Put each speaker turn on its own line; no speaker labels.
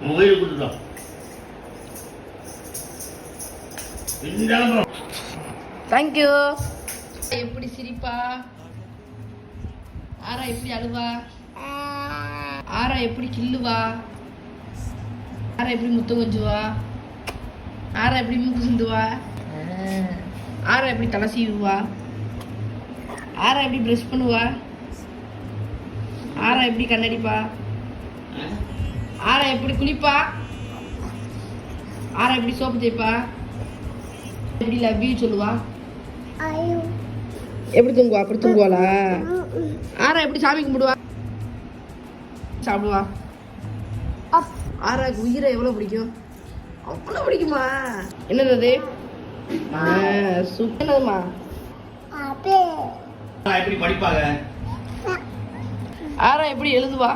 Mobile கொடுத்துட்டோம்.
Thank you. எப்படி சிரிப்பா? ஆரா எப்படி அழுவா? ஆரா எப்படி கில்லுவா? ஆரா எப்படி முத்தம் கொஞ்சுவா? ஆரா எப்படி மூக்கு சிந்துவா? ஆரா எப்படி தலை சீவுவா? ஆரா எப்படி ப்ரஷ் பண்ணுவா? ஆரா எப்படி கண்ணடிப்பா? ஆரா எப்படி குளிப்பா? ஆரா எப்படி சோப்பு தேய்ப்பா? எப்படி லவ் யூ சொல்லுவா? எப்படி தூங்குவா? அப்படி தூங்குவாளா? ஆரா எப்படி சாமி கும்பிடுவா? சாப்பிடுவா? ஆராக்கு உயிரை எவ்வளவு பிடிக்கும்? அவ்வளவு பிடிக்குமா? என்னது அது? என்னதுமா?
எப்படி படிப்பாங்க?
ஆரா எப்படி எழுதுவா?